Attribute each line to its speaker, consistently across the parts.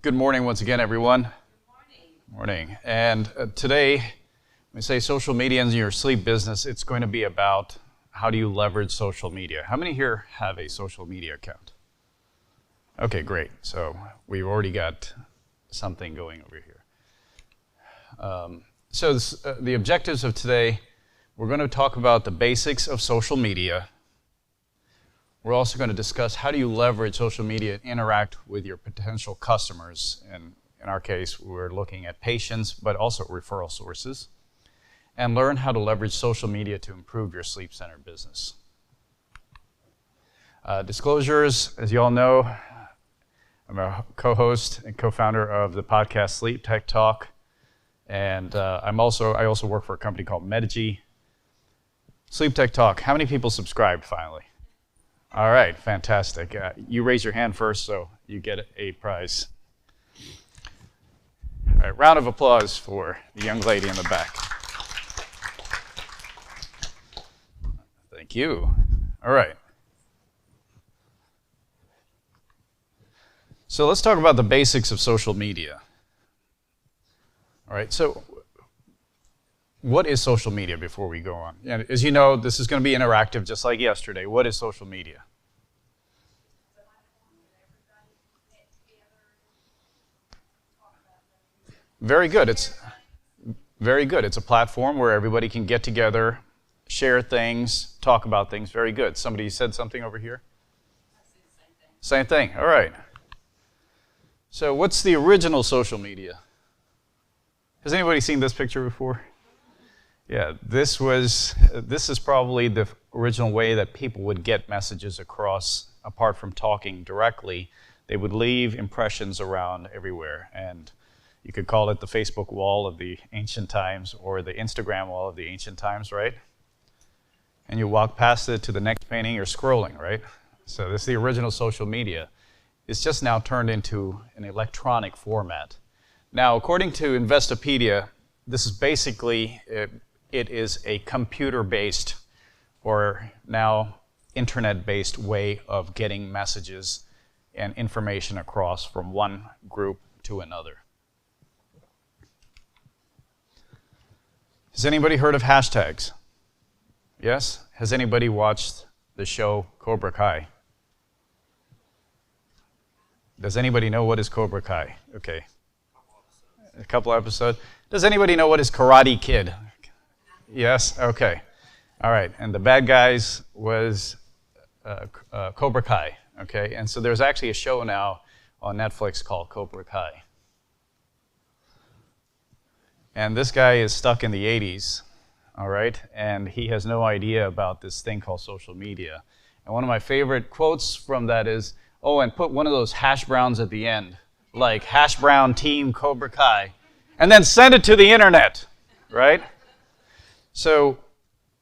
Speaker 1: Good morning once again, everyone. Good morning. And today, when we say social media in your sleep business, it's going to be about how do you leverage social media. How many here have a social media account? Okay, great. So we've already got something going over here. The objectives of today, we're going to talk about the basics of social media. We're also going to discuss how do you leverage social media and interact with your potential customers. And in our case, we're looking at patients, but also referral sources. And learn how to leverage social media to improve your sleep center business. Disclosures, as you all know, I'm a co-host and co-founder of the podcast Sleep Tech Talk. And I also work for a company called Mannikarote. Sleep Tech Talk, how many people subscribed finally? All right, fantastic. You raise your hand first, so you get a prize. All right, round of applause for the young lady in the back. Thank you. All right. So let's talk about the basics of social media. All right, so what is social media before we go on? And as you know, this is going to be interactive just like yesterday. What is social media? Very good. It's very good. It's a platform where everybody can get together, share things, talk about things. Very good. Somebody said something over here? Same thing. All right. So what's the original social media? Has anybody seen this picture before? Yeah, this is probably the original way that people would get messages across, apart from talking directly. They would leave impressions around everywhere, and you could call it the Facebook wall of the ancient times or the Instagram wall of the ancient times, right? And you walk past it to the next painting, you're scrolling, right? So this is the original social media. It's just now turned into an electronic format. Now, according to Investopedia, this is basically, it is a computer-based or now internet-based way of getting messages and information across from one group to another. Has anybody heard of hashtags? Yes? Has anybody watched the show Cobra Kai? Does anybody know what is Cobra Kai? Okay. A couple episodes. Does anybody know what is Karate Kid? Yes? Okay. All right. And the bad guys was Cobra Kai. Okay. And so there's actually a show now on Netflix called Cobra Kai. And this guy is stuck in the 80s, all right? And he has no idea about this thing called social media. And one of my favorite quotes from that is, oh, and put one of those hash browns at the end, like hash brown team Cobra Kai, and then send it to the internet, right? So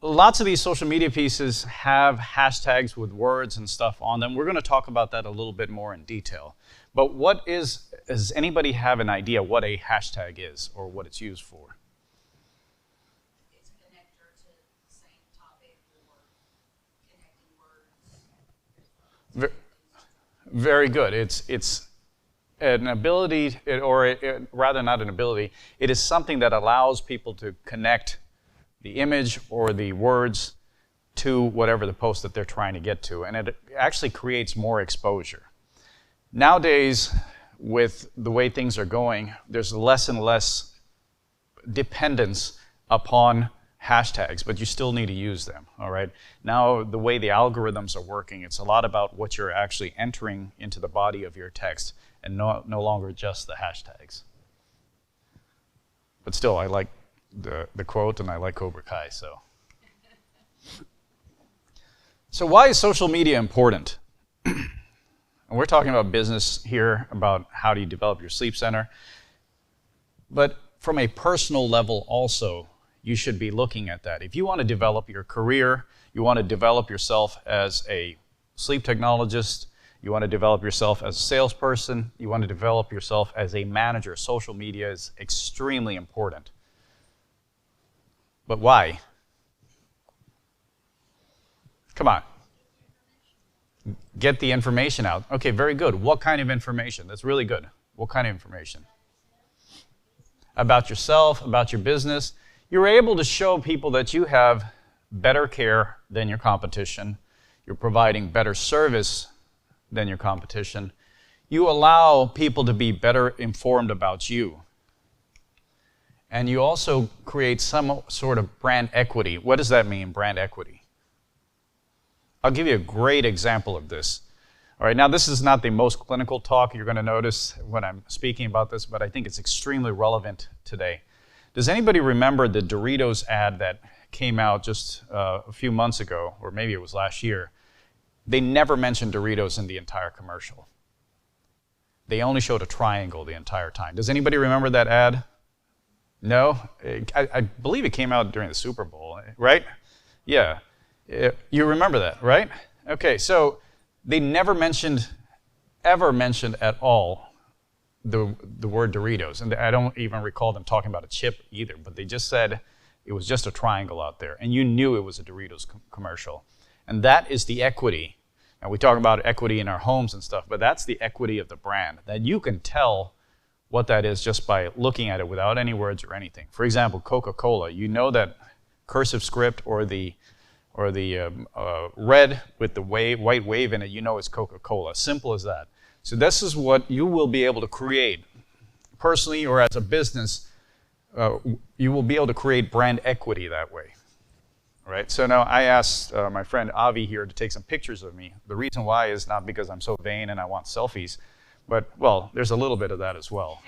Speaker 1: lots of these social media pieces have hashtags with words and stuff on them. We're going to talk about that a little bit more in detail. But does anybody have an idea what a hashtag is or what it's used for?
Speaker 2: It's a connector to the same topic or connecting words.
Speaker 1: Very good. It's an ability, rather not an ability, it is something that allows people to connect the image or the words to whatever the post that they're trying to get to. And it actually creates more exposure. Nowadays, with the way things are going, there's less and less dependence upon hashtags, but you still need to use them, all right? Now, the way the algorithms are working, it's a lot about what you're actually entering into the body of your text and no longer just the hashtags. But still, I like the quote and I like Cobra Kai, so. So why is social media important? And we're talking about business here, about how do you develop your sleep center. But from a personal level also, you should be looking at that. If you want to develop your career, you want to develop yourself as a sleep technologist, you want to develop yourself as a salesperson, you want to develop yourself as a manager, social media is extremely important. But why? Come on. Get the information out. Okay, very good. What kind of information? That's really good. What kind of information? About yourself, about your business. You're able to show people that you have better care than your competition. You're providing better service than your competition. You allow people to be better informed about you. And you also create some sort of brand equity. What does that mean, brand equity? I'll give you a great example of this. All right, now this is not the most clinical talk you're going to notice when I'm speaking about this, but I think it's extremely relevant today. Does anybody remember the Doritos ad that came out just a few months ago, or maybe it was last year? They never mentioned Doritos in the entire commercial. They only showed a triangle the entire time. Does anybody remember that ad? No? I believe it came out during the Super Bowl, right? Yeah. You remember that, right? Okay, so they never ever mentioned at all the word Doritos. And I don't even recall them talking about a chip either, but they just said it was just a triangle out there. And you knew it was a Doritos commercial. And that is the equity. Now, we talk about equity in our homes and stuff, but that's the equity of the brand, that you can tell what that is just by looking at it without any words or anything. For example, Coca-Cola. You know that cursive script or the red with the white wave in it, you know it's Coca-Cola. Simple as that. So this is what you will be able to create personally or as a business. You will be able to create brand equity that way. All right. So now I asked my friend Avi here to take some pictures of me. The reason why is not because I'm so vain and I want selfies, but, well, there's a little bit of that as well.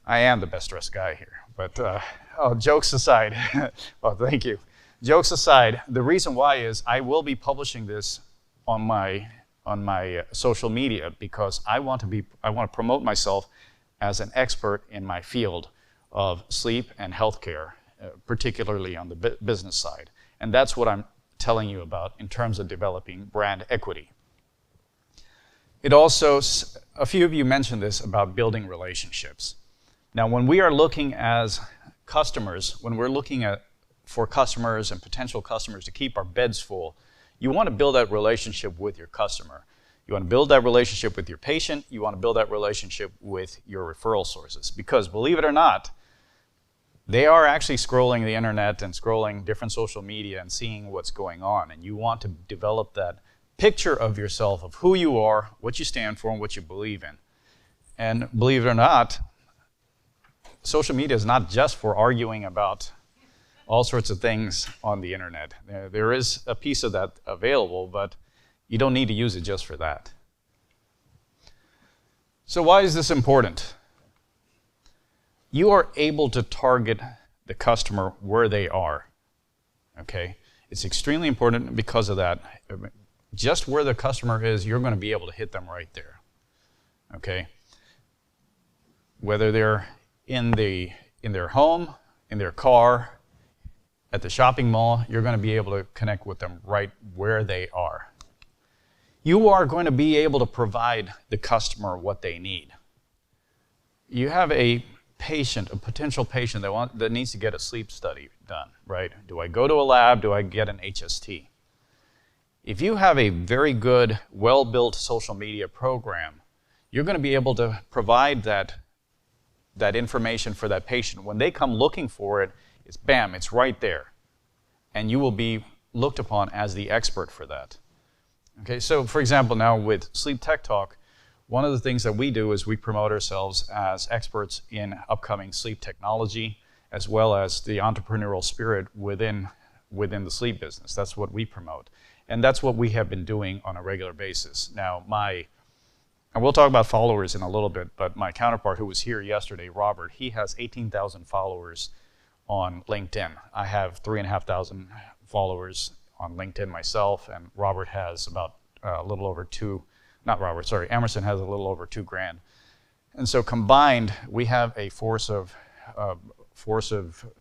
Speaker 1: I am the best dressed guy here. But, jokes aside, well, thank you. Jokes aside, the reason why is I will be publishing this on my social media because I want to promote myself as an expert in my field of sleep and healthcare, particularly on the business side. And that's what I'm telling you about in terms of developing brand equity. It also, a few of you mentioned this about building relationships. Now, when we are looking as customers, when we're looking for customers and potential customers to keep our beds full, you want to build that relationship with your customer. You want to build that relationship with your patient. You want to build that relationship with your referral sources. Because believe it or not, they are actually scrolling the internet and scrolling different social media and seeing what's going on. And you want to develop that picture of yourself, of who you are, what you stand for, and what you believe in. And believe it or not, social media is not just for arguing about all sorts of things on the internet. There is a piece of that available, but you don't need to use it just for that. So why is this important? You are able to target the customer where they are, okay? It's extremely important because of that. Just where the customer is, you're going to be able to hit them right there, okay? Whether they're in their home, in their car, at the shopping mall, you're going to be able to connect with them right where they are. You are going to be able to provide the customer what they need. You have a potential patient that needs to get a sleep study done, right? Do I go to a lab? Do I get an HST? If you have a very good, well-built social media program, you're going to be able to provide that information for that patient. When they come looking for it, it's bam, it's right there. And you will be looked upon as the expert for that. Okay, so for example, now with Sleep Tech Talk, one of the things that we do is we promote ourselves as experts in upcoming sleep technology, as well as the entrepreneurial spirit within the sleep business. That's what we promote. And that's what we have been doing on a regular basis. Now, and we'll talk about followers in a little bit, but my counterpart who was here yesterday, Robert, he has 18,000 followers on LinkedIn. I have 3,500 followers on LinkedIn myself, and Robert has about a little over Emerson has a little over 2,000. And so combined, we have a force of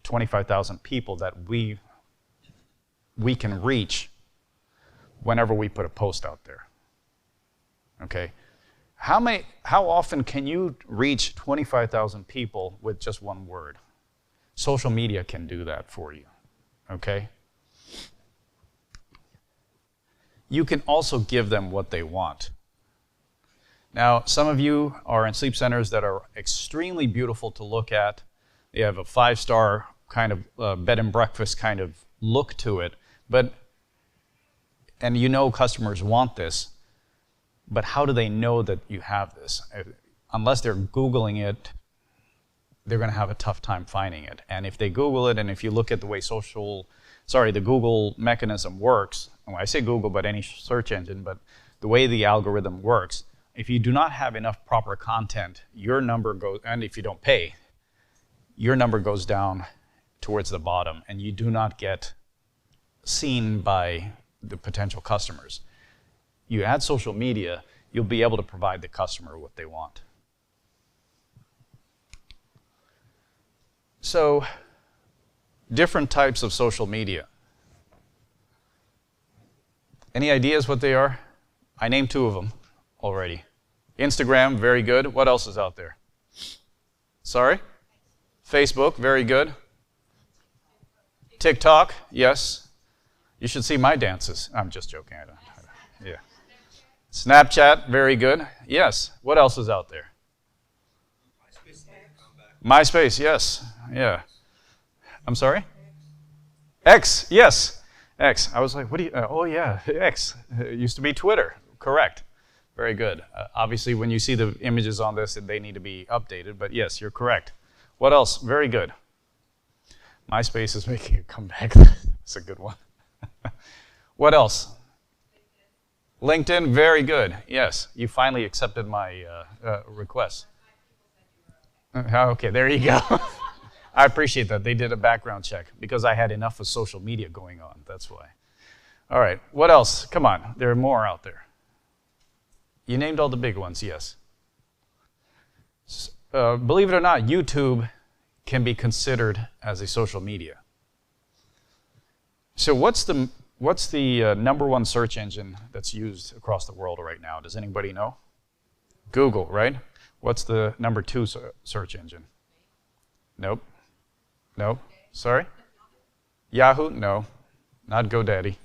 Speaker 1: 25,000 people that we can reach whenever we put a post out there. Okay? How often can you reach 25,000 people with just one word? Social media can do that for you. Okay? You can also give them what they want. Now, some of you are in sleep centers that are extremely beautiful to look at. They have a 5-star kind of bed and breakfast kind of look to it. And you know customers want this, but how do they know that you have this? Unless they're Googling it, they're going to have a tough time finding it. And if they Google it, and if you look at the way the Google mechanism works, and when I say Google, but any search engine, but the way the algorithm works, if you do not have enough proper content, your number goes, and if you don't pay, your number goes down towards the bottom, and you do not get seen by the potential customers. You add social media, you'll be able to provide the customer what they want. So, different types of social media. Any ideas what they are? I named 2 of them already. Instagram, very good. What else is out there? Sorry? Facebook, very good. TikTok, yes. You should see my dances. I'm just joking. I don't. Yeah. Snapchat, very good. Yes. What else is out there? MySpace, yes. Yeah. I'm sorry? X, yes. X. I was like, what do you, oh yeah, X. It used to be Twitter. Correct. Very good. Obviously, when you see the images on this, they need to be updated, but yes, you're correct. What else? Very good. MySpace is making a comeback. That's a good one. What else? LinkedIn, very good. Yes, you finally accepted my request. Okay, there you go. I appreciate that. They did a background check because I had enough of social media going on. That's why. All right, what else? Come on, there are more out there. You named all the big ones, yes. Believe it or not, YouTube can be considered as a social media. So what's the number 1 search engine that's used across the world right now? Does anybody know? Google, right? What's the number 2 search engine? Nope. Nope. Sorry? Yahoo? No. Not GoDaddy.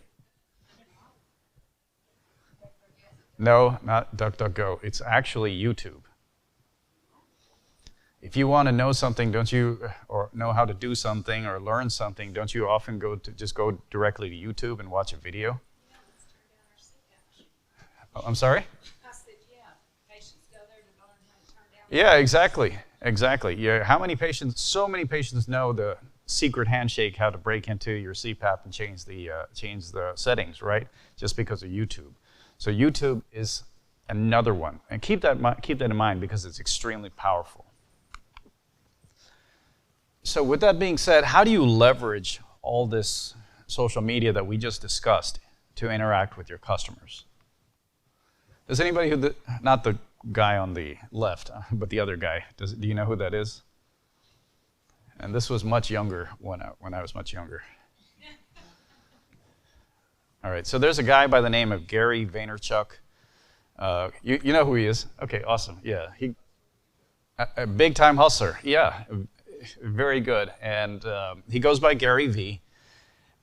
Speaker 1: No, not DuckDuckGo. It's actually YouTube. If you want to know something, don't you, or know how to do something or learn something, don't you often just go directly to YouTube and watch a video? Oh, I'm sorry?
Speaker 2: I said, yeah, patients go there to learn how to turn down.
Speaker 1: Yeah, exactly. Exactly. Yeah. How many patients, so many patients know the secret handshake, how to break into your CPAP and change the settings, right? Just because of YouTube. So YouTube is another one. And keep that in mind because it's extremely powerful. So with that being said, how do you leverage all this social media that we just discussed to interact with your customers? Does anybody not the guy on the left, but the other guy, do you know who that is? And this was much younger when I was much younger. All right, so there's a guy by the name of Gary Vaynerchuk. You know who he is? Okay, awesome. Yeah, a big-time hustler. Yeah, very good. And he goes by Gary V.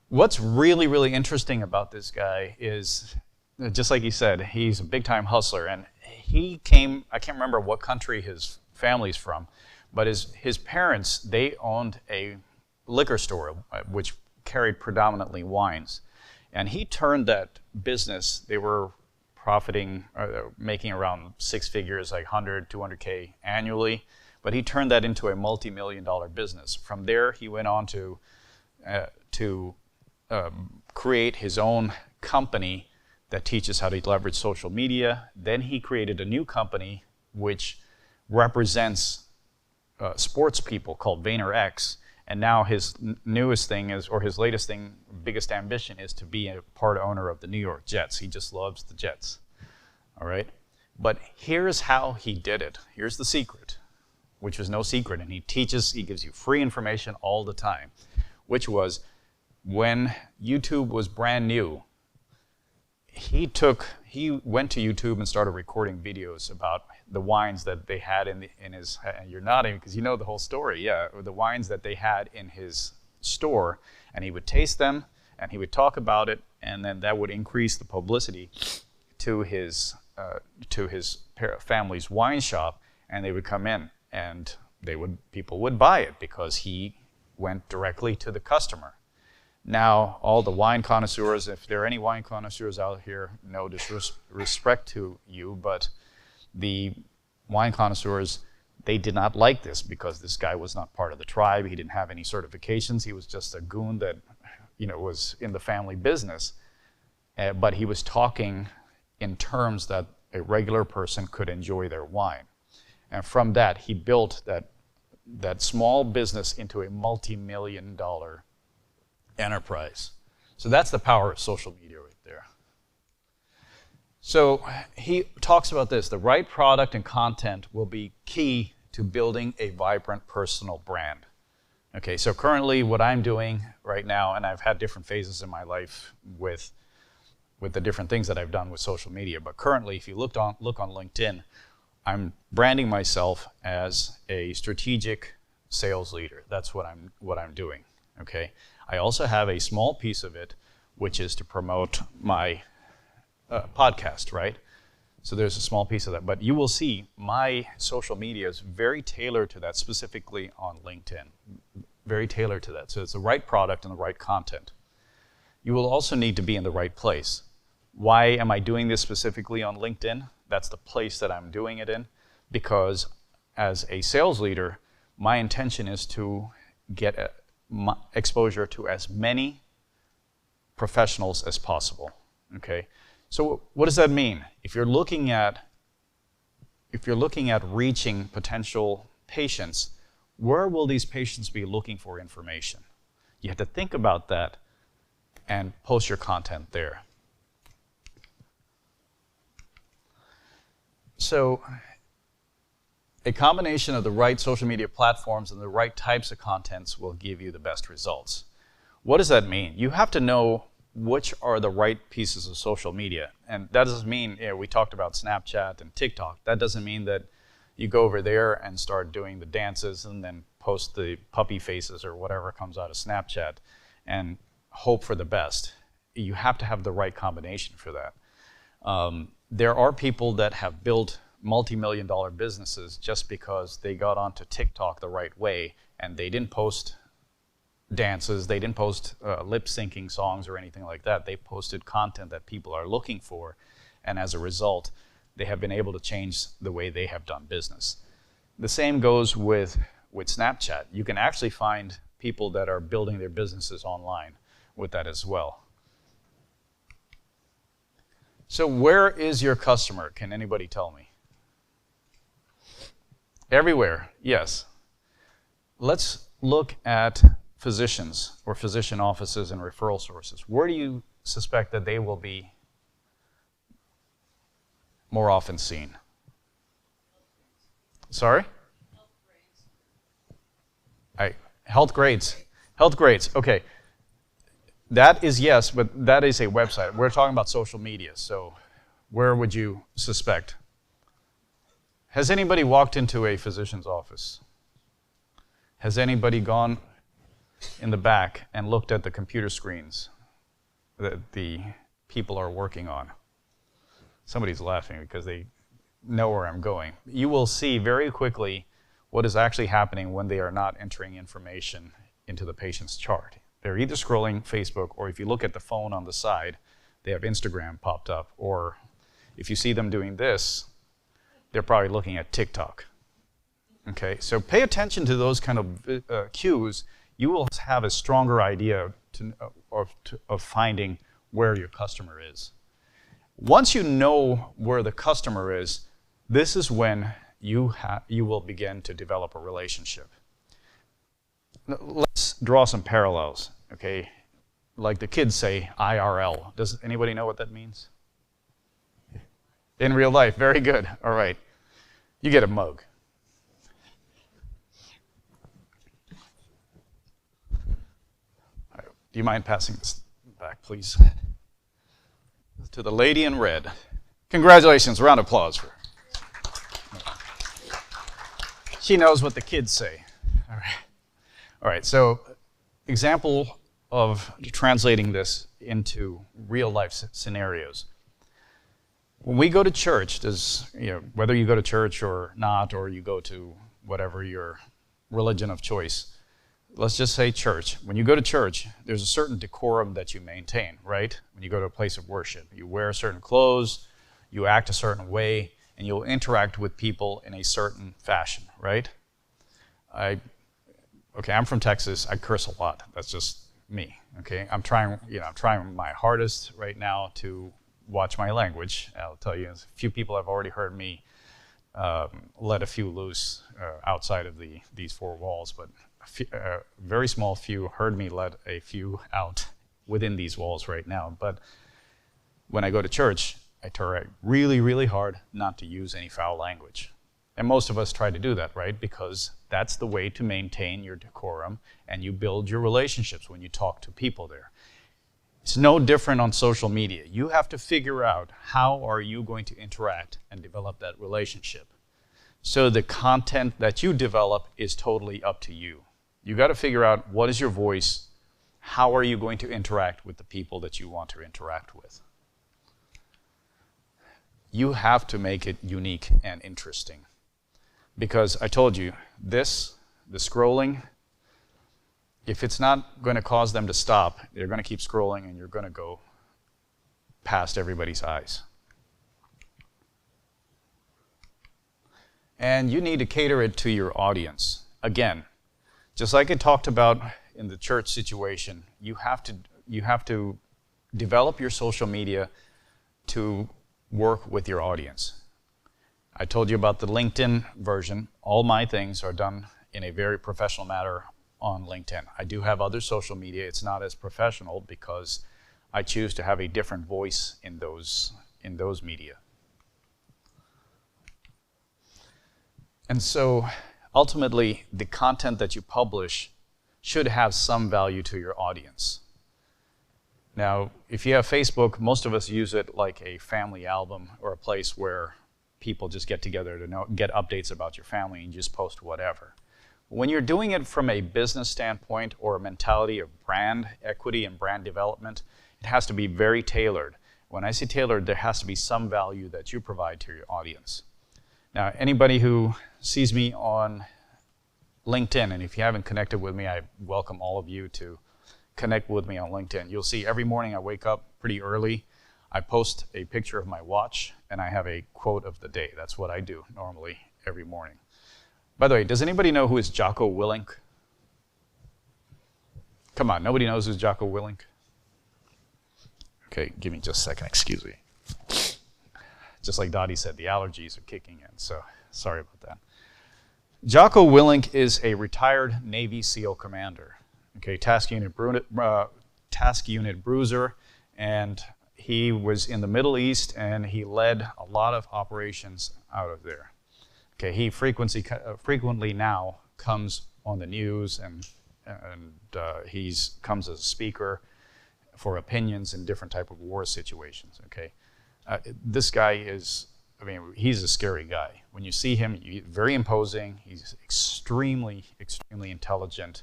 Speaker 1: What's really, really interesting about this guy is, just like he said, he's a big-time hustler. And he came, I can't remember what country his family's from, but his parents, they owned a liquor store, which carried predominantly wines. And he turned that business, they were profiting, making around 6 figures, like 100, 200K annually. But he turned that into a multi-million-dollar business. From there, he went on to create his own company that teaches how to leverage social media. Then he created a new company which represents sports people called VaynerX. And now his newest thing is, or his latest thing, biggest ambition is to be a part owner of the New York Jets. He just loves the Jets. All right? But here's how he did it. Here's the secret, which was no secret. And he gives you free information all the time, which was when YouTube was brand new, he went to YouTube and started recording videos about the wines that they had in his, you're nodding because you know the whole story, yeah, the wines that they had in his store, and he would taste them, and he would talk about it, and then that would increase the publicity to his to his family's wine shop, and they would come in, and people would buy it because he went directly to the customer. Now, all the wine connoisseurs, if there are any wine connoisseurs out here, no disrespect to you, but the wine connoisseurs, they did not like this because this guy was not part of the tribe. He didn't have any certifications. He was just a goon that, was in the family business. But he was talking in terms that a regular person could enjoy their wine. And from that, he built that small business into a multi-million-dollar enterprise. So that's the power of social media right there. So he talks about this. The right product and content will be key to building a vibrant personal brand. Okay, so currently what I'm doing right now, and I've had different phases in my life with the different things that I've done with social media, but currently if you look on LinkedIn, I'm branding myself as a strategic sales leader. That's what I'm doing. Okay, I also have a small piece of it, which is to promote my podcast, right? So there's a small piece of that, but you will see my social media is very tailored to that, specifically on LinkedIn, very tailored to that. So it's the right product and the right content. You will also need to be in the right place. Why am I doing this specifically on LinkedIn? That's the place that I'm doing it in, because as a sales leader, my intention is to get exposure to as many professionals as possible. Okay, so what does that mean? If you're looking at reaching potential patients, where will these patients be looking for information? You have to think about that and post your content there. So a combination of the right social media platforms and the right types of contents will give you the best results. What does that mean? You have to know which are the right pieces of social media. And that doesn't mean, we talked about Snapchat and TikTok. That doesn't mean that you go over there and start doing the dances and then post the puppy faces or whatever comes out of Snapchat and hope for the best. You have to have the right combination for that. There are people that have built multi-million-dollar businesses just because they got onto TikTok the right way and they didn't post dances, they didn't post lip-syncing songs or anything like that. They posted content that people are looking for, and as a result, they have been able to change the way they have done business. The same goes with Snapchat. You can actually find people that are building their businesses online with that as well. So where is your customer? Can anybody tell me? Everywhere, yes. Let's look at physicians or physician offices and referral sources. Where do you suspect that they will be more often seen? Sorry? Health grades. Health grades, okay. That is yes, but that is a website. We're talking about social media, so where would you suspect? Has anybody walked into a physician's office? Has anybody gone in the back and looked at the computer screens that the people are working on? Somebody's laughing because they know where I'm going. You will see very quickly what is actually happening when they are not entering information into the patient's chart. They're either scrolling Facebook, or if you look at the phone on the side, they have Instagram popped up, or if you see them doing this, they're probably looking at TikTok. Okay, so pay attention to those kind of cues. You will have a stronger idea of finding where your customer is. Once you know where the customer is, this is when you will begin to develop a relationship. Let's draw some parallels, okay? Like the kids say, IRL. Does anybody know what that means? In real life, very good. All right. You get a mug. All right. Do you mind passing this back, please? To the lady in red. Congratulations, round of applause for her. She knows what the kids say. All right. All right, so example of translating this into real life scenarios. When we go to church, whether you go to church or not, or you go to whatever your religion of choice, let's just say church. When you go to church, there's a certain decorum that you maintain, right? When you go to a place of worship, you wear certain clothes, you act a certain way, and you'll interact with people in a certain fashion, right? I'm from Texas. I curse a lot. That's just me. Okay, I'm trying my hardest right now to watch my language. I'll tell you, a few people have already heard me let a few loose outside of these four walls, but a very small few heard me let a few out within these walls right now. But when I go to church, I try really, really hard not to use any foul language. And most of us try to do that, right? Because that's the way to maintain your decorum and you build your relationships when you talk to people there. It's no different on social media. You have to figure out how are you going to interact and develop that relationship. So the content that you develop is totally up to you. You got to figure out what is your voice, how are you going to interact with the people that you want to interact with. You have to make it unique and interesting. Because I told you, the scrolling, if it's not going to cause them to stop, they're going to keep scrolling and you're going to go past everybody's eyes. And you need to cater it to your audience. Again, just like I talked about in the church situation, you have to develop your social media to work with your audience. I told you about the LinkedIn version. All my things are done in a very professional manner on LinkedIn. I do have other social media. It's not as professional because I choose to have a different voice in those media. And so ultimately, the content that you publish should have some value to your audience. Now, if you have Facebook, most of us use it like a family album or a place where people just get together to get updates about your family and just post whatever. When you're doing it from a business standpoint or a mentality of brand equity and brand development, it has to be very tailored. When I say tailored, there has to be some value that you provide to your audience. Now, anybody who sees me on LinkedIn, and if you haven't connected with me, I welcome all of you to connect with me on LinkedIn. You'll see every morning I wake up pretty early. I post a picture of my watch, and I have a quote of the day. That's what I do normally every morning. By the way, does anybody know who is Jocko Willink? Come on, nobody knows who's Jocko Willink? Okay, give me just a second, excuse me. Just like Dottie said, the allergies are kicking in, so sorry about that. Jocko Willink is a retired Navy SEAL commander, okay, task unit bruiser, and he was in the Middle East, and he led a lot of operations out of there. Okay, he frequently now comes on the news, and he comes as a speaker for opinions in different type of war situations. Okay, this guy is, he's a scary guy. When you see him, very imposing. He's extremely, extremely intelligent,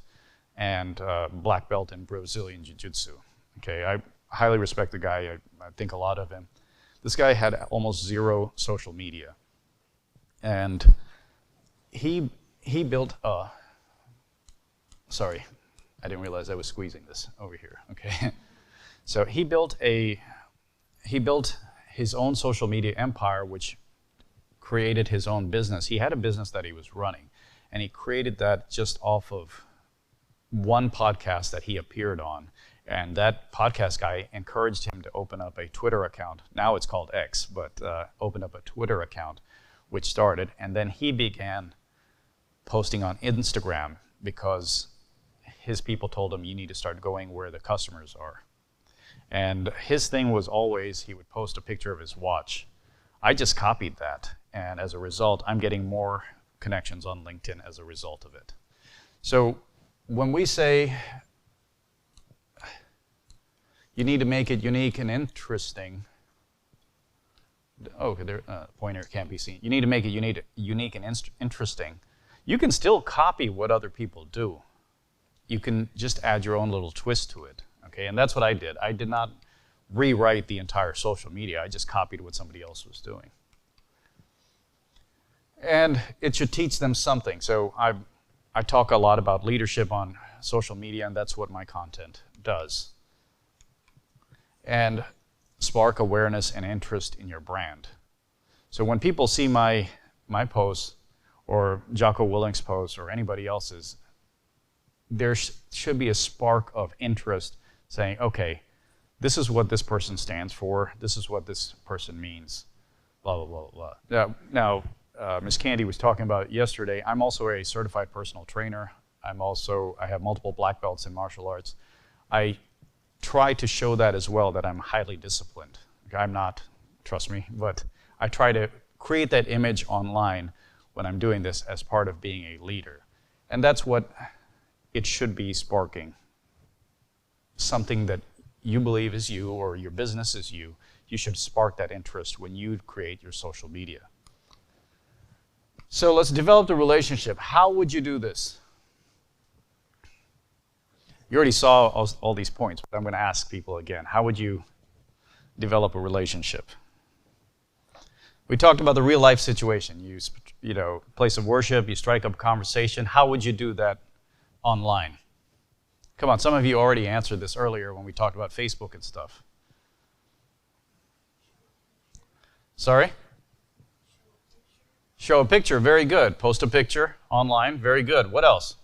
Speaker 1: and black belt in Brazilian Jiu-Jitsu. Okay, I highly respect the guy. I think a lot of him. This guy had almost zero social media. And he built a, sorry, I didn't realize I was squeezing this over here, okay. So he built his own social media empire, which created his own business. He had a business that he was running, and he created that just off of one podcast that he appeared on. And that podcast guy encouraged him to open up a Twitter account. Now it's called X, but opened up a Twitter account, which started. And then he began posting on Instagram because his people told him, you need to start going where the customers are. And his thing was always, he would post a picture of his watch. I just copied that. And as a result, I'm getting more connections on LinkedIn as a result of it. So when we say, you need to make it unique and interesting. Oh, pointer can't be seen. You need to make it unique and interesting. You can still copy what other people do. You can just add your own little twist to it. Okay, and that's what I did. I did not rewrite the entire social media. I just copied what somebody else was doing. And it should teach them something. So I talk a lot about leadership on social media, and that's what my content does. And spark awareness and interest in your brand. So when people see my posts, or Jocko Willink's posts, or anybody else's, there should be a spark of interest saying, okay, this is what this person stands for, this is what this person means, blah, blah, blah, blah. Now Ms. Candy was talking about yesterday, I'm also a certified personal trainer. I have multiple black belts in martial arts. I try to show that as well, that I'm highly disciplined. I'm not, trust me, but I try to create that image online when I'm doing this as part of being a leader. And that's what it should be sparking. Something that you believe is you, or your business is you. You should spark that interest when you create your social media. So let's develop the relationship. How would you do this? You already saw all these points, but I'm going to ask people again. How would you develop a relationship? We talked about the real life situation. You know, place of worship, you strike up conversation. How would you do that online? Come on, some of you already answered this earlier when we talked about Facebook and stuff. Sorry? Show a picture, very good. Post a picture online, very good. What else?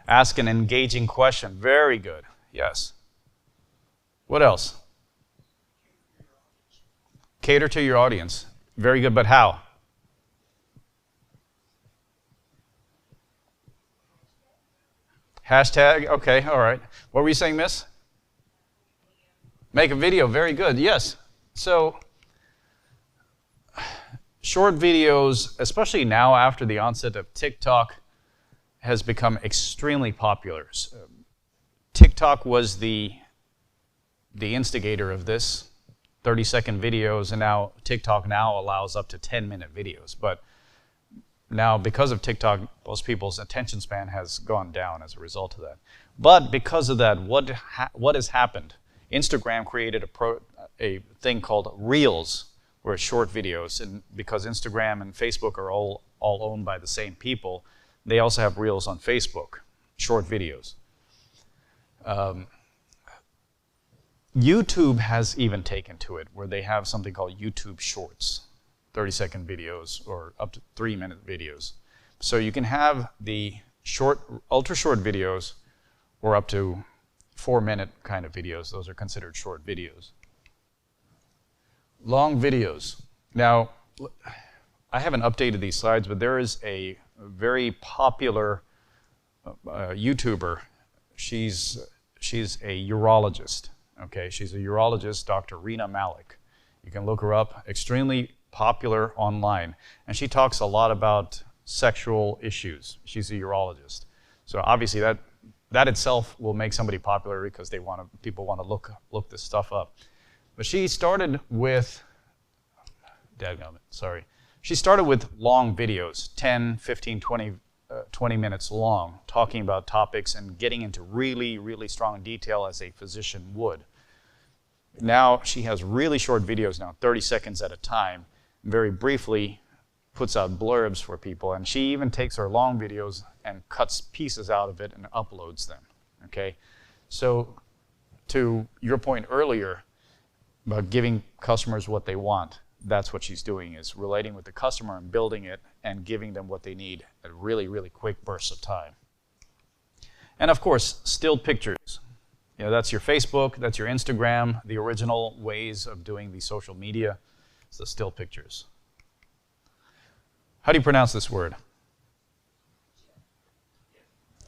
Speaker 1: Ask an engaging question, very good. Yes. What else? Cater to your audience, very good, but how? Hashtag, okay, all right. What were you saying, miss? Make a video, very good, yes. So, short videos, especially now after the onset of TikTok, has become extremely popular. TikTok was the instigator of this, 30-second videos, and now TikTok now allows up to 10-minute videos. But now, because of TikTok, most people's attention span has gone down as a result of that. But because of that, what has happened? Instagram created a thing called Reels, where it's short videos, and because Instagram and Facebook are all owned by the same people, they also have Reels on Facebook, short videos. YouTube has even taken to it, where they have something called YouTube Shorts, 30-second videos or up to 3-minute videos. So you can have the short, ultra-short videos or up to 4-minute kind of videos. Those are considered short videos. Long videos. Now, I haven't updated these slides, but there is a very popular YouTuber. She's a urologist. Okay, she's a urologist, Dr. Rina Malik. You can look her up. Extremely popular online, and she talks a lot about sexual issues. She's a urologist, so obviously that itself will make somebody popular because people want to look this stuff up. But she started with, she started with long videos, 10, 15, 20 minutes long, talking about topics and getting into really, really strong detail as a physician would. Now she has really short videos now, 30 seconds at a time, very briefly puts out blurbs for people, and she even takes her long videos and cuts pieces out of it and uploads them, okay? So to your point earlier about giving customers what they want, that's what she's doing, is relating with the customer and building it and giving them what they need at really, really quick bursts of time. And of course, still pictures. You know, that's your Facebook, that's your Instagram, the original ways of doing the social media. It's the still pictures. How do you pronounce this word?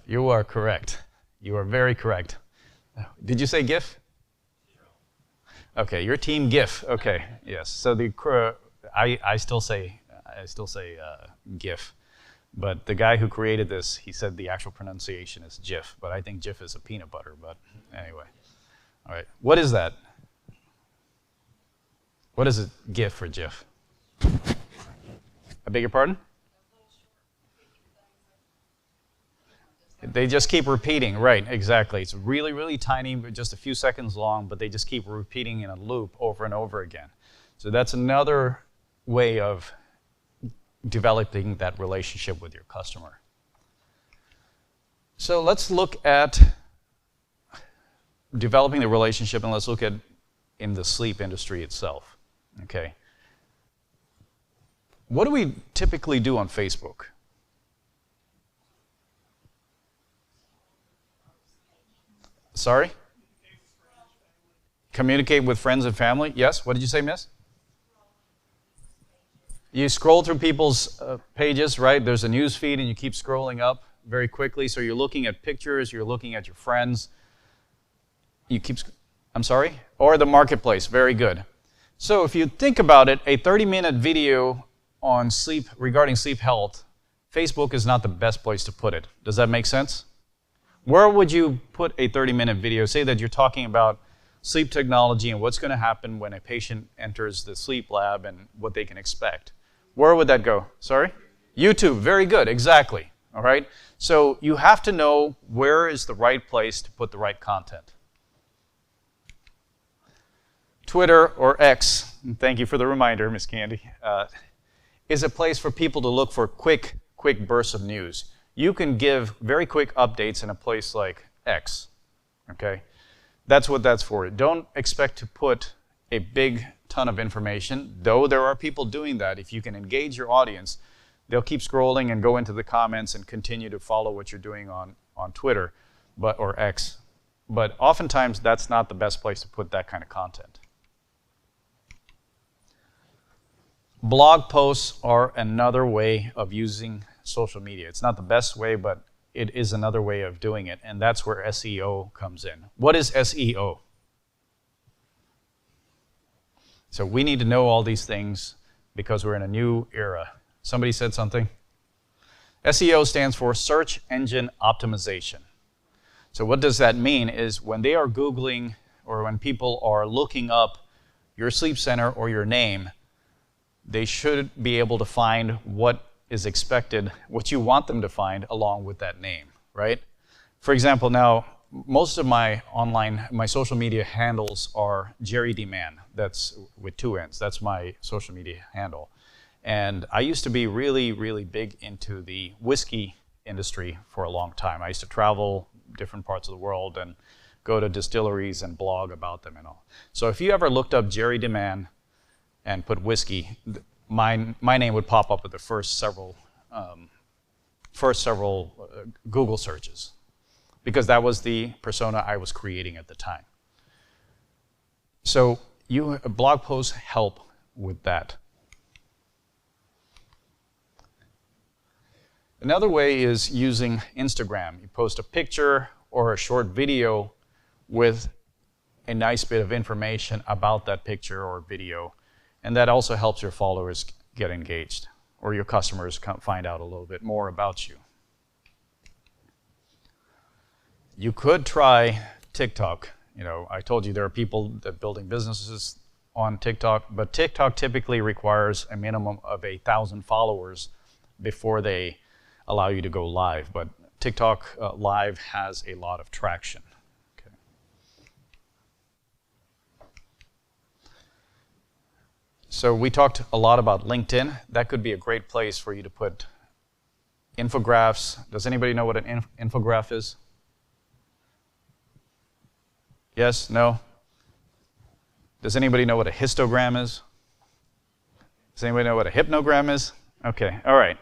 Speaker 1: You are correct. You are very correct. Did you say GIF? Okay, you're team GIF. Okay, yes. So I still say GIF, but the guy who created this, he said the actual pronunciation is GIF, but I think GIF is a peanut butter. But anyway, all right. What is that? What is it? GIF for GIF? I beg your pardon? They just keep repeating, right, exactly. It's really, really tiny, just a few seconds long, but they just keep repeating in a loop over and over again. So that's another way of developing that relationship with your customer. So let's look at developing the relationship, and let's look at in the sleep industry itself. Okay. What do we typically do on Facebook? Sorry? Communicate with friends and family. Yes? What did you say, miss? You scroll through people's pages, right? There's a news feed and you keep scrolling up very quickly. So you're looking at pictures, you're looking at your friends. I'm sorry? Or the marketplace. Very good. So if you think about it, a 30-minute video on sleep, regarding sleep health, Facebook is not the best place to put it. Does that make sense? Where would you put a 30-minute video? Say that you're talking about sleep technology and what's going to happen when a patient enters the sleep lab and what they can expect. Where would that go? Sorry? YouTube. Very good. Exactly. All right? So you have to know where is the right place to put the right content. Twitter, or X, and thank you for the reminder, Miss Candy, is a place for people to look for quick bursts of news. You can give very quick updates in a place like X, okay? That's what that's for. Don't expect to put a big ton of information, though there are people doing that. If you can engage your audience, they'll keep scrolling and go into the comments and continue to follow what you're doing on Twitter or X. But oftentimes, that's not the best place to put that kind of content. Blog posts are another way of using social media. It's not the best way, but it is another way of doing it, and that's where SEO comes in. What is SEO? So we need to know all these things because we're in a new era. Somebody said something? SEO stands for Search Engine Optimization. So what does that mean is when they are Googling or when people are looking up your sleep center or your name, they should be able to find what is expected, what you want them to find along with that name, right? For example, now, most of my social media handles are Jerry D. Mann. That's with 2 N's. That's my social media handle. And I used to be really, really big into the whiskey industry for a long time. I used to travel different parts of the world and go to distilleries and blog about them and all. So if you ever looked up Jerry D. Mann and put whiskey, my name would pop up with the first several Google searches, because that was the persona I was creating at the time. So blog posts help with that. Another way is using Instagram. You post a picture or a short video with a nice bit of information about that picture or video. And that also helps your followers get engaged, or your customers find out a little bit more about you. You could try TikTok. I told you there are people that are building businesses on TikTok, but TikTok typically requires a minimum of 1,000 followers before they allow you to go live. But TikTok Live has a lot of traction. So we talked a lot about LinkedIn. That could be a great place for you to put infographics. Does anybody know what an infograph is? Yes? No? Does anybody know what a histogram is? Does anybody know what a hypnogram is? Okay, all right.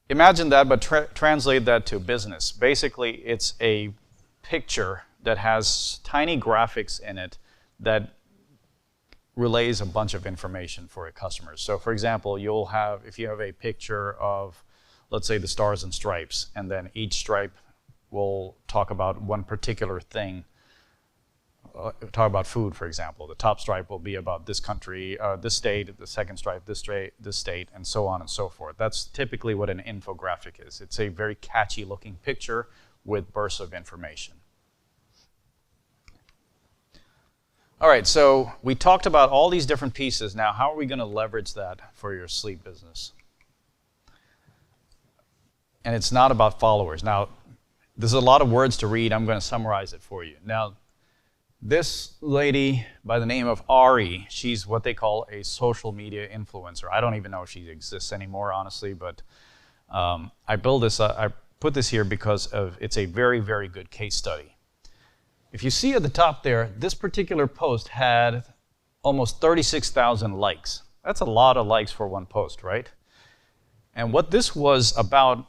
Speaker 1: Imagine that, but translate that to business. Basically, it's a picture that has tiny graphics in it that relays a bunch of information for your customers. So for example, if you have a picture of, let's say, the stars and stripes, and then each stripe will talk about one particular thing. Talk about food, for example. The top stripe will be about this country, this state, the second stripe, this state, and so on and so forth. That's typically what an infographic is. It's a very catchy looking picture with bursts of information. All right, so we talked about all these different pieces. Now, how are we going to leverage that for your sleep business? And it's not about followers. Now, There's a lot of words to read. I'm going to summarize it for you. Now, this lady by the name of Ari, she's what they call a social media influencer. I don't even know if she exists anymore, honestly, but I put this here because it's a very, very good case study. If you see at the top there, this particular post had almost 36,000 likes. That's a lot of likes for one post, right? And what this was about,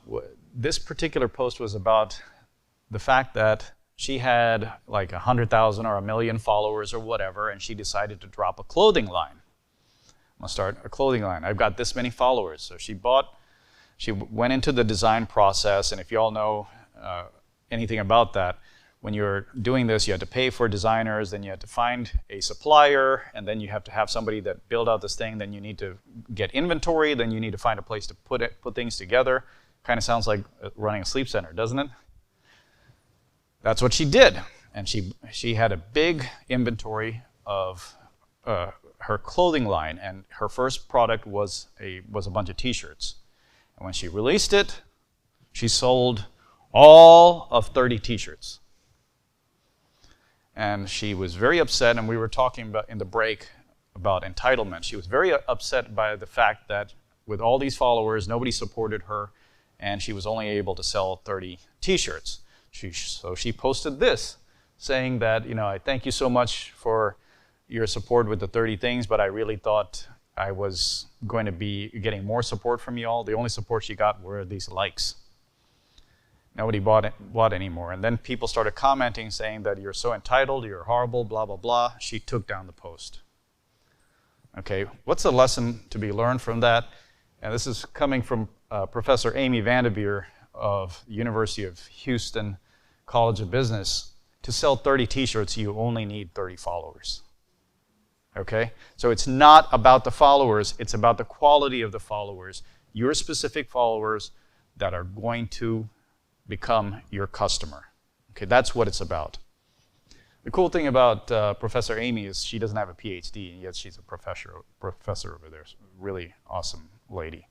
Speaker 1: this particular post was about the fact that she had like 100,000 or 1 million followers or whatever, and she decided to drop a clothing line. I'm gonna start a clothing line. I've got this many followers. So she went into the design process, and if you all know anything about that, when you're doing this, you have to pay for designers, then you have to find a supplier, and then you have to have somebody that build out this thing, then you need to get inventory, then you need to find a place to put things together. Kind of sounds like running a sleep center, doesn't it? That's what she did, and she had a big inventory of her clothing line, and her first product was a bunch of t-shirts. And when she released it, she sold all of 30 t-shirts. And she was very upset, and we were talking about in the break about entitlement. She was very upset by the fact that with all these followers, nobody supported her, and she was only able to sell 30 t-shirts. So she posted this, saying that, I thank you so much for your support with the 30 things, but I really thought I was going to be getting more support from you all. The only support she got were these likes. Nobody bought anymore. And then people started commenting saying that you're so entitled, you're horrible, blah, blah, blah. She took down the post. Okay, what's the lesson to be learned from that? And this is coming from Professor Amy Vanderveer of the University of Houston College of Business. To sell 30 t-shirts, you only need 30 followers. Okay? So it's not about the followers, it's about the quality of the followers, your specific followers that are going to become your customer. Okay, that's what it's about. The cool thing about Professor Amy is she doesn't have a PhD, and yet she's a professor over there. Really awesome lady.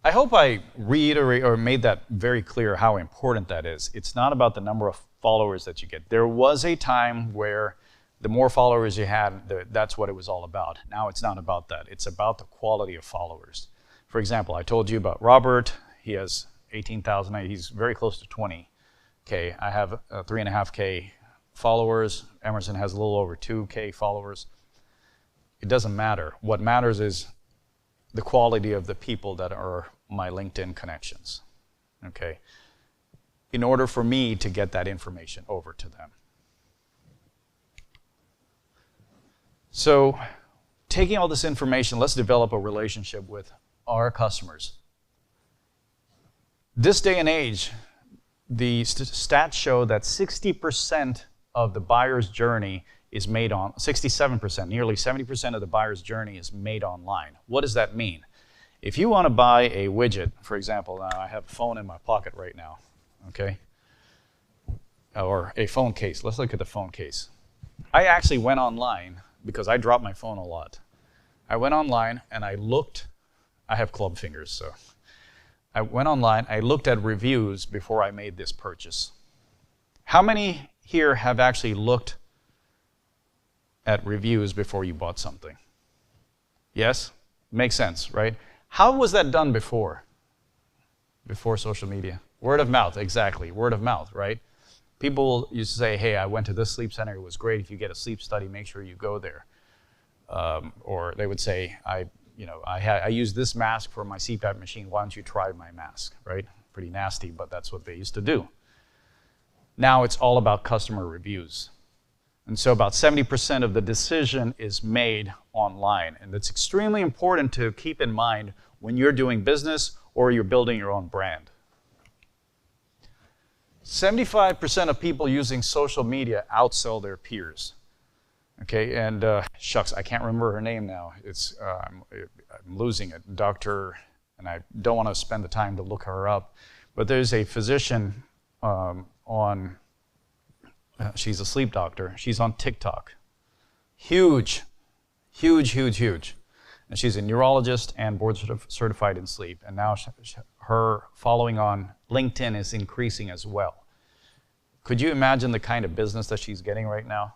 Speaker 1: I hope I reiterate or made that very clear how important that is. It's not about the number of followers that you get. There was a time where the more followers you had, that's what it was all about. Now it's not about that. It's about the quality of followers. For example, I told you about Robert. He has 18,000. He's very close to 20K. I have 3.5K followers. Emerson has a little over 2K followers. It doesn't matter. What matters is the quality of the people that are my LinkedIn connections. Okay? In order for me to get that information over to them. So, taking all this information, let's develop a relationship with our customers. This day and age, the stats show that 60% of the buyer's journey is made on, 67%, nearly 70% of the buyer's journey is made online. What does that mean? If you want to buy a widget, for example, now I have a phone in my pocket right now, okay? Or a phone case. Let's look at the phone case. I actually went online because I drop my phone a lot. I went online and I looked. I have club fingers, so I went online, I looked at reviews before I made this purchase. How many here have actually looked at reviews before you bought something? Yes? Makes sense, right? How was that done before? Before social media? Word of mouth, exactly. Word of mouth, right? People used to say, hey, I went to this sleep center, it was great. If you get a sleep study, make sure you go there. Or they would say, I use this mask for my CPAP machine. Why don't you try my mask, right? Pretty nasty, but that's what they used to do. Now it's all about customer reviews. And so about 70% of the decision is made online. And it's extremely important to keep in mind when you're doing business or you're building your own brand. 75% of people using social media outsell their peers. Okay, and shucks, I can't remember her name now. I'm losing it. Doctor, and I don't want to spend the time to look her up, but there's a physician she's a sleep doctor. She's on TikTok. Huge. And she's a neurologist and board certified in sleep. And now her following on LinkedIn is increasing as well. Could you imagine the kind of business that she's getting right now?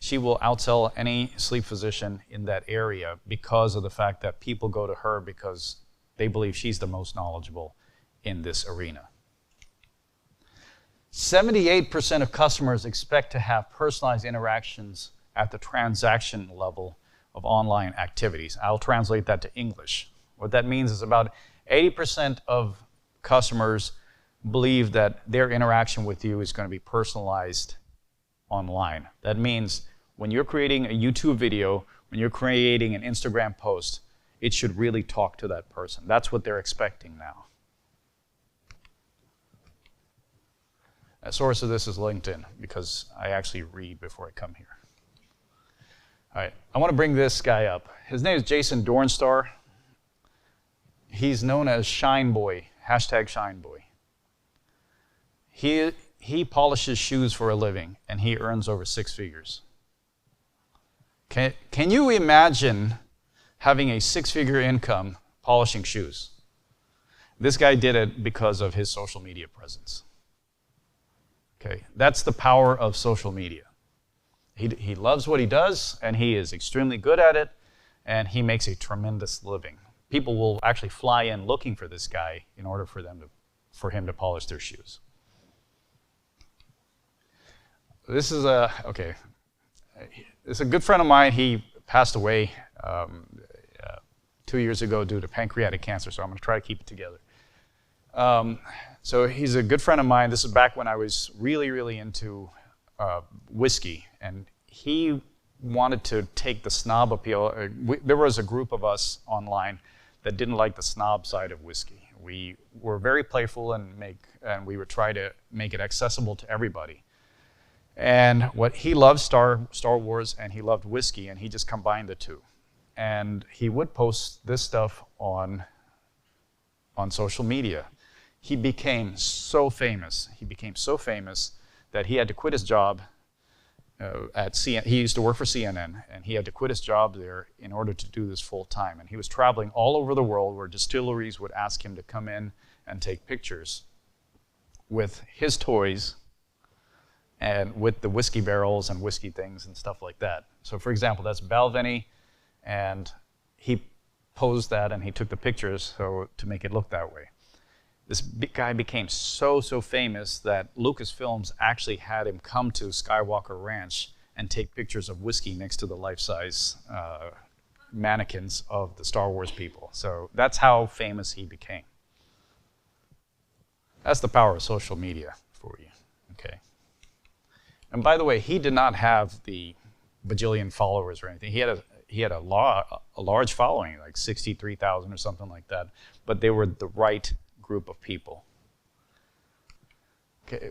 Speaker 1: She will outsell any sleep physician in that area because of the fact that people go to her because they believe she's the most knowledgeable in this arena. 78% of customers expect to have personalized interactions at the transaction level of online activities. I'll translate that to English. What that means is about 80% of customers believe that their interaction with you is going to be personalized online. That means when you're creating a YouTube video, when you're creating an Instagram post, it should really talk to that person. That's what they're expecting now. A source of this is LinkedIn, because I actually read before I come here. All right, I want to bring this guy up. His name is Jason Dornstar. He's known as Shine Boy, hashtag Shine Boy. He polishes shoes for a living, and he earns over 6 figures. Can you imagine having a 6-figure income polishing shoes? This guy did it because of his social media presence. Okay, that's the power of social media. He loves what he does, and he is extremely good at it, and he makes a tremendous living. People will actually fly in looking for this guy in order for him to polish their shoes. This is a good friend of mine. He passed away 2 years ago due to pancreatic cancer, so I'm going to try to keep it together. So he's a good friend of mine. This is back when I was really, really into whiskey, and he wanted to take the snob appeal. There was a group of us online that didn't like the snob side of whiskey. We were very playful and we would try to make it accessible to everybody. And what he loved Star Wars, and he loved whiskey, and he just combined the two. And he would post this stuff on social media. He became so famous. He became so famous that he had to quit his job at CNN. He used to work for CNN, and he had to quit his job there in order to do this full time. And he was traveling all over the world where distilleries would ask him to come in and take pictures with his toys and with the whiskey barrels and whiskey things and stuff like that. So for example, that's Balvenie, and he posed that and he took the pictures to make it look that way. This guy became so famous that Lucasfilms actually had him come to Skywalker Ranch and take pictures of whiskey next to the life-size mannequins of the Star Wars people. So that's how famous he became. That's the power of social media for you, okay? And by the way, he did not have the bajillion followers or anything. He had a large following, like 63,000 or something like that, but they were the right group of people. Okay,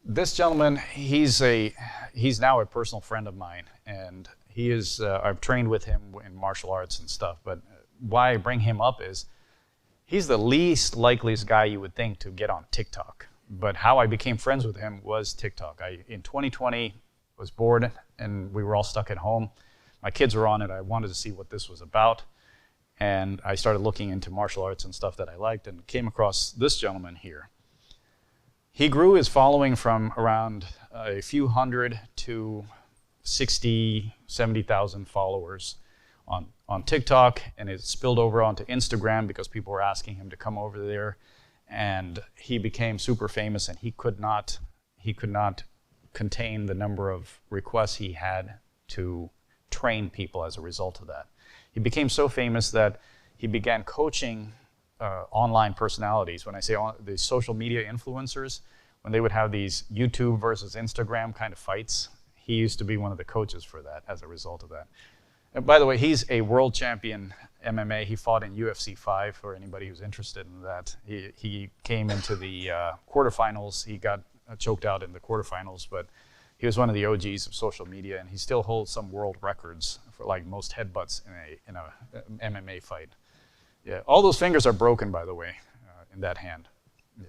Speaker 1: this gentleman, he's now a personal friend of mine, and he is. I've trained with him in martial arts and stuff. But why I bring him up is he's the least likeliest guy you would think to get on TikTok. But how I became friends with him was TikTok. In 2020 was bored, and we were all stuck at home. My kids were on it. I wanted to see what this was about. And I started looking into martial arts and stuff that I liked and came across this gentleman here. He grew his following from around a few hundred to 60, 70,000 followers on TikTok, and it spilled over onto Instagram because people were asking him to come over there. And he became super famous, and he could not contain the number of requests he had to train people as a result of that. He became so famous that he began coaching online personalities. When I say the social media influencers, when they would have these YouTube versus Instagram kind of fights, he used to be one of the coaches for that as a result of that. And by the way, he's a world champion MMA. He fought in UFC 5 for anybody who's interested in that. He came into the quarterfinals. He got choked out in the quarterfinals, but he was one of the OGs of social media, and he still holds some world records for like most headbutts in a MMA fight. Yeah, all those fingers are broken, by the way, in that hand. Yeah.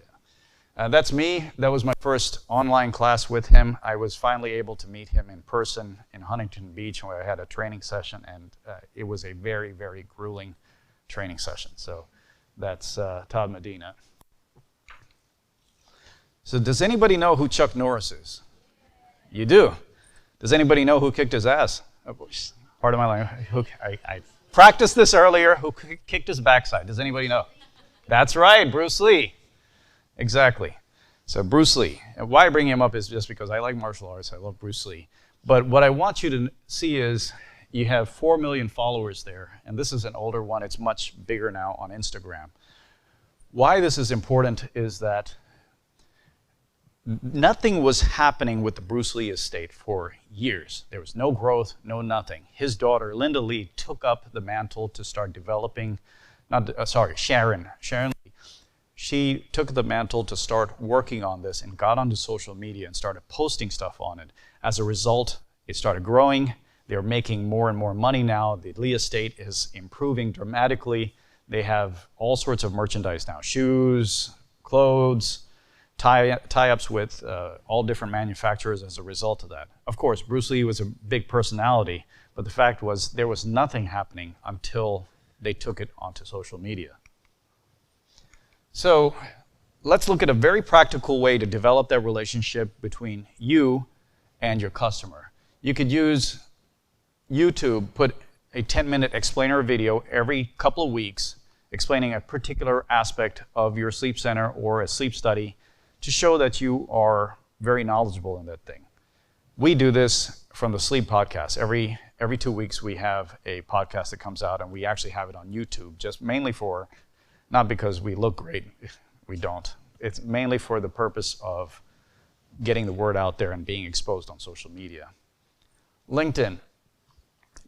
Speaker 1: That's me. That was my first online class with him. I was finally able to meet him in person in Huntington Beach where I had a training session, and it was a very, very grueling training session. So that's Todd Medina. So does anybody know who Chuck Norris is? You do. Does anybody know who kicked his ass? Oh, part of my language. I practiced this earlier. Who kicked his backside? Does anybody know? That's right, Bruce Lee. Exactly. So Bruce Lee. And why I bring him up is just because I like martial arts. I love Bruce Lee. But what I want you to see is you have 4 million followers there. And this is an older one. It's much bigger now on Instagram. Why this is important is that nothing was happening with the Bruce Lee estate for years. There was no growth, no nothing. His daughter, Linda Lee, took up the mantle to start developing, Sharon Lee. She took the mantle to start working on this and got onto social media and started posting stuff on it. As a result, it started growing. They're making more and more money now. The Lee estate is improving dramatically. They have all sorts of merchandise now, shoes, clothes, tie-ups with all different manufacturers as a result of that. Of course, Bruce Lee was a big personality, but the fact was there was nothing happening until they took it onto social media. So let's look at a very practical way to develop that relationship between you and your customer. You could use YouTube, put a 10-minute explainer video every couple of weeks explaining a particular aspect of your sleep center or a sleep study to show that you are very knowledgeable in that thing. We do this from the Sleep Podcast. Every 2 weeks we have a podcast that comes out, and we actually have it on YouTube, just mainly for, not because we look great, we don't. It's mainly for the purpose of getting the word out there and being exposed on social media. LinkedIn.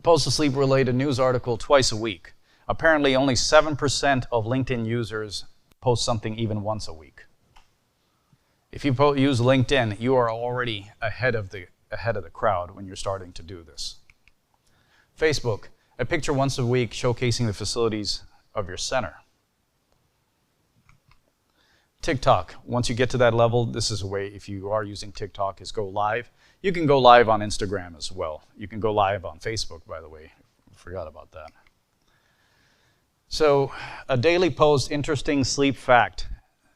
Speaker 1: Post a sleep-related news article twice a week. Apparently only 7% of LinkedIn users post something even once a week. If you use LinkedIn, you are already ahead of the crowd when you're starting to do this. Facebook, a picture once a week showcasing the facilities of your center. TikTok, once you get to that level, this is a way, if you are using TikTok, is go live. You can go live on Instagram as well. You can go live on Facebook, by the way. I forgot about that. So, a daily post, interesting sleep fact.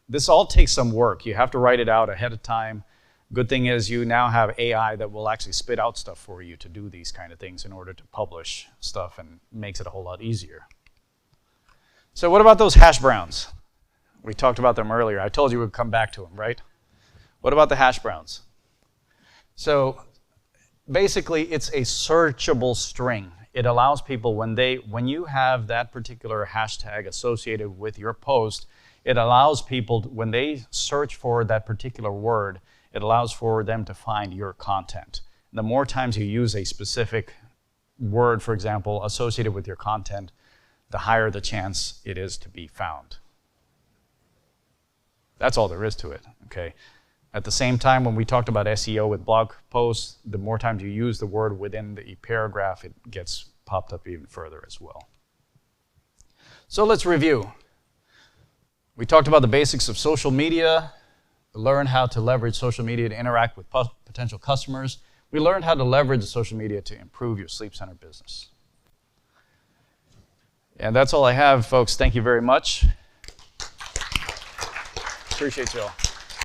Speaker 1: This all takes some work. You have to write it out ahead of time. Good thing is you now have AI that will actually spit out stuff for you to do these kind of things in order to publish stuff, and makes it a whole lot easier. So what about those hash browns? We talked about them earlier. I told you we'd come back to them, right? What about the hash browns? So basically it's a searchable string. It allows people when you have that particular hashtag associated with your post, it allows people, when they search for that particular word, it allows for them to find your content. The more times you use a specific word, for example, associated with your content, the higher the chance it is to be found. That's all there is to it, okay? At the same time, when we talked about SEO with blog posts, the more times you use the word within the paragraph, it gets popped up even further as well. So let's review. We talked about the basics of social media, learn how to leverage social media to interact with potential customers. We learned how to leverage social media to improve your sleep center business. And that's all I have, folks. Thank you very much. Appreciate you all.